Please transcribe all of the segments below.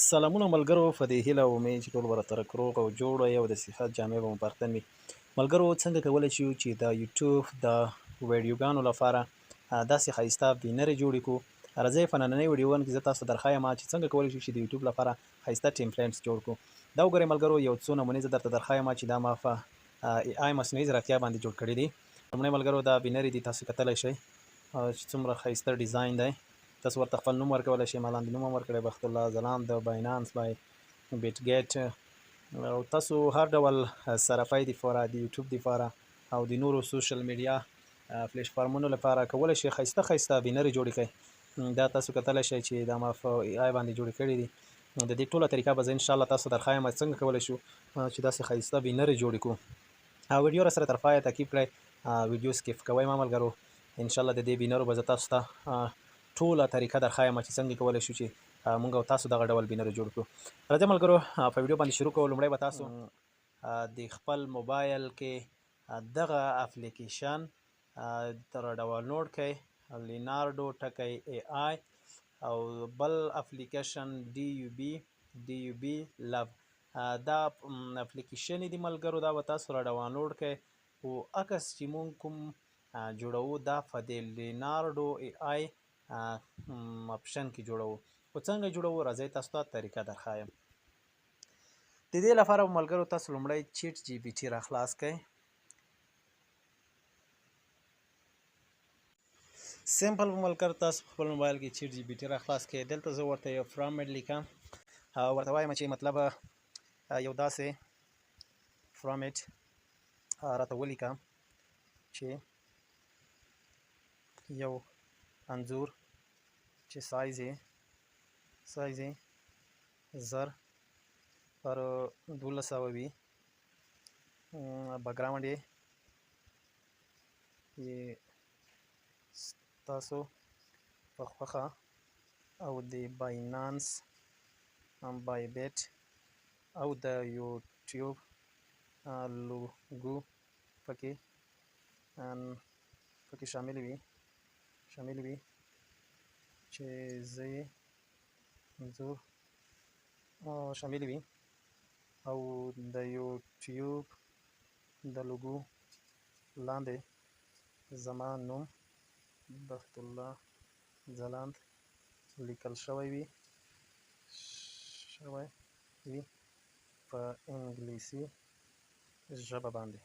سلامونه ملګرو، په دې هیله او امید چې ټول به راته روغ او جوړ وئ او د صحت جامې به مو په اختن وي. ملګرو، څنګه کولی شو چې د یوټیوب د ویډیوګانو لپاره داسې ښایسته بینرې جوړې کړو. راځئ په نننۍ ویډیوګانو کې زه تاسو ته درښایم چې څنګه کولی شو چې د یوټیوب لپاره ښایسته ټیمپلیټس جوړ کړو. دا وګورئ ملګرو، یو څو نمونې زه درته درښایم چې دا ما په ای آی مصنوعي ځیرکتیا باندې جوړ کړي دي. لومړی ملګرو دا بینرې دي، تاسو کتلی شئ چې څومره ښایسته ډیزاین دی. تاسو ورته خپل نوم ورکولی شئ. ما لاندې نوم هم ورکړی بخت الله ځلاند د باینانس بای بیټ ګیټ، او تاسو هر ډول صرافۍ دپاره د یوټیوب دپاره او د نورو سوشل میډیا پلیټفارمونو لپاره کولی شئ ښایسته ښایسته بینرې جوړې کړئ. دا تاسو کتلی شئ چې دا ما په ای آی باندې جوړې کړي دي. د دې ټوله طریقه به زه انشاءالله تاسو ته درښایم څنګه کولی شو چې داسې ښایسته بینرې جوړې کړو. ویډیو را سره تر پایه تعقیب کړئ، ویډیو سکیپ کوئ مه ملګرو. انشاءالله د دې بینرو به زه تاسو ته ټوله طریقه درښایم چې څنګه کولی شو چې موږ او تاسو دغه ډول بینرې جوړ کړو. راځئ ملګرو په ویډیو باندې شروع کوو. لومړی به تاسو د خپل موبایل کې دغه اپلیکیشن را ډاونلوډ کړئ، لینارډو ټکی ای آی، او بل اپلیکیشن ډي یو بي لب. دا اپلیکیشن دی ملګرو، دا به تاسو را ډاونلوډ کړئ او عکس چې مونږ کوم جوړوو دا په دې لینارډو ای آی اپشن کې جوړوو. خو څنګه جوړوو راځئ تاسو ته طریقه درښایم. د دې لپاره به ملګرو تاسو لومړی چیټ جی پي ټي را خلاص کړئ. سمپل به ملګرو تاسو په خپل موبایل کې چیټ جی پي ټي را خلاص کړئ. دلته زه ورته یو فارمیټ لیکم او ورته وایم چې مطلب یو داسې فارمیټ راته ولیکه چې یو انځور چې سایز یې 1000 پر 1200 وي، بیکګراوند یې ستاسو په خوښه او د باینانس بای بیټ او د یوټیوب لوګو پکې شامل وي چې زه یې انځور شامل وي، او د یوټیوب د لوګو لاندې زما نوم بخت الله ځلاند لیکل شوی وي په انګلیسي ژبه باندې.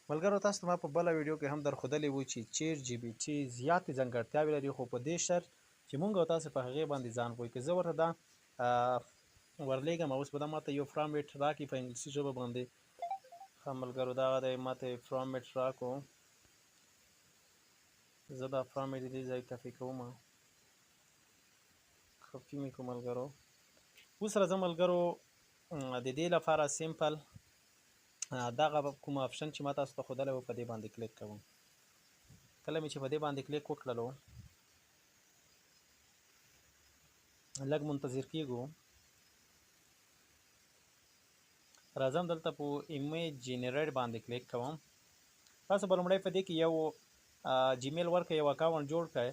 ملګرو تاسو ته ما په بله ویډیو کې هم درښودلی و چې چیټ جی پي ټي زیاتې ځانګړتیاوې لري، خو په دې شرط چې مونږ او تاسو په هغې باندې ځان پوه کړو. زه ورته دا ورلیږم، اوس به دا ماته یو فارمیټ راکړي په انګلیسي ژبه باندې. ښه ملګرو دغه دی، ماته یې فارمیټ راکړو. زه دا فارمیټ د دې ځای کپي کوم، کپي مې کړو ملګرو. اوس راځه ملګرو د دې لپاره سمپل دغه کوم اپشن چې ما تاسو ته ښودلی و په دې باندې کلیک کوم. کله مې چې په دې باندې کلیک وکړلو لږ منتظر کېږو. راځم دلته په ایمیج جنریټ باندې کلیک کوم. تاسو به لومړی په دې کې یو جیمیل ورکړئ، یو اکاونټ جوړ کړئ.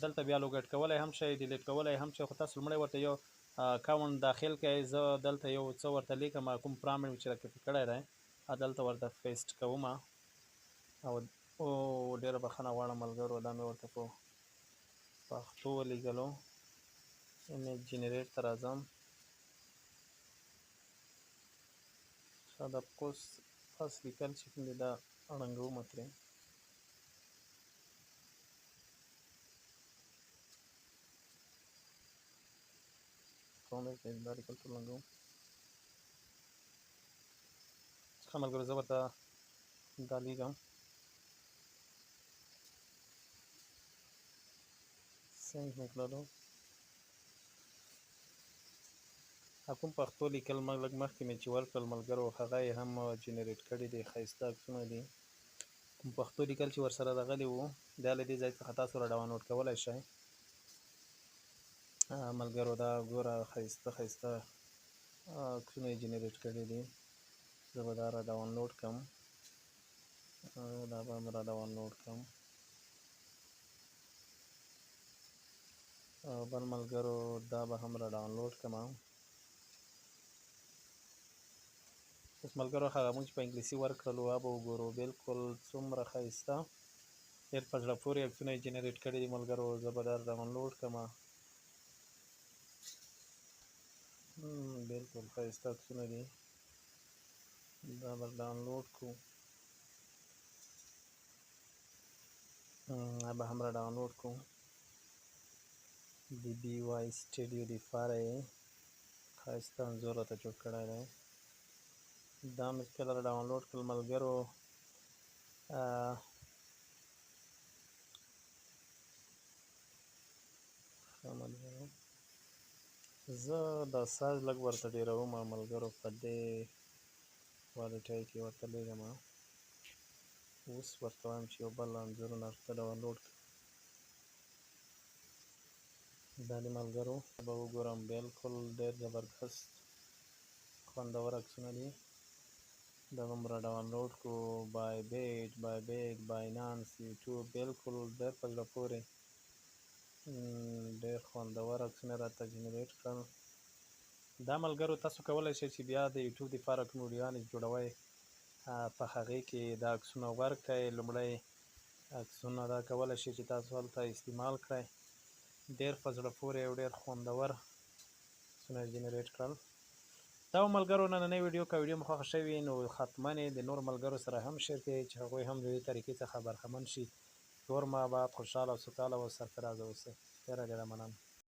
دلته بیا لوګېټ کولی هم شئ، ډیلیټ کولی هم شئ، خو تاسو لومړی ورته یو اکاونټ داخل کړئ. زه دلته یو څه ورته لیکم، کوم فارمیټ چې را کپي کړی دی دلته ورته پیسټ کوم. او ډېره بښنه غواړم ملګرو، دا مې ورته په پښتو ولیکلو. ایمیج جنریټ ته راځم. دا قوس پس لیکل چې کوم دی دا ړنګوم ترې. دا لیکل ټول ړنګوم. ښه ملګرو زه ورته دا لیکم. سینډ مې کړلو. کوم پښتو لیکل لږ مخکې مې چې ورکړل ملګرو هغه یې هم جنریټ کړي دي، ښایسته عکسونه دي. کوم پښتو لیکل چې ورسره راغلي وو دا له دې ځای څخه تاسو را ډاونلوډ کولی شئ. ملګرو دا ګوره ښایسته عکسونه یې جنریټ کړي دي. زه به دا را ډاونلوډ کړم. دا به را ډاونلوډ کړم. بل ملګرو دا به هم را ډاونلوډ کړم. اوس ملګرو هغه موږ چې په انګلیسي ورکړلو هغه به وګورو. بالکل څومره ښایسته ډېر په زړه پورې عکسونه یې جنریټ کړي دي ملګرو. زه به دا ډاونلوډ کړم. بالکل ښایسته عکسونه دي. دا به ډاونلوډ کړو. دا به هم را ډاونلوډ کړو. د بي واي سټوډیو دپاره یې ښایسته انځور راته جوړ کړی دی. دا مې چې کله را ډاونلوډ کړل ملګرو ښه ملګرو زه دا ساز لږ ورته ډېروم ملګرو په دې کوالټۍ کې ورته لېږم. اوس ورته وایم چې یو بل انځورونه ورته ډاونلوډ کړم. دا دې ملګرو به وګورم. بالکل ډېر زبردست خوندور عکسونه دي. دا به م را ډاونلوډ کړو. بای باینانس یوټیوب بالکل ډېر په زړه پورې ډېر خوندور عکسونه راته جنریټ کړل. دا ملګرو تاسو کولی شئ چې بیا د یوټیوب دپاره کوم ویډیوګانې جوړوئ په هغې کې دا عکسونه ورکړئ. لومړی عکسونه دا کولی شئ چې تاسو هلته استعمال کړئ. ډېر په زړه پورې او ډېر خوندور عکسونه یې جنریټ کړل. دا و ملګرو نننۍ ویډیو. که ویډیو مو خوښه شوې وي نو حتما یې د نورو ملګرو سره هم شیر کړئ چې هغوی هم د دې طریقې څخه برخمن شي. نور مو اباد خوشحاله او سوکاله او سرفرازه اوسئ. ډېره ډېره مننه.